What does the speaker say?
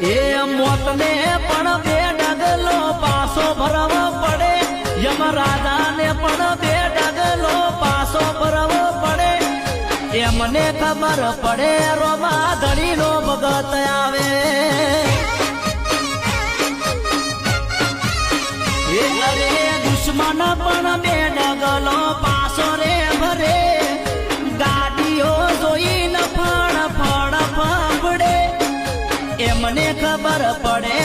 એ મોતને પણ બે ડગલો પાસો ભરવો પડે, યમરાજાને પણ બે ડગલો પાસો ભરવો પડે. એમને ખબર પડે રોમા ધણીનો ભગત આવે. એ અરે દુશ્મન પણ બે ડગલો પાસો રે ભરે, ગાડીઓ જોઈને ફળ ફળ ફાફડે. એમને ખબર પડે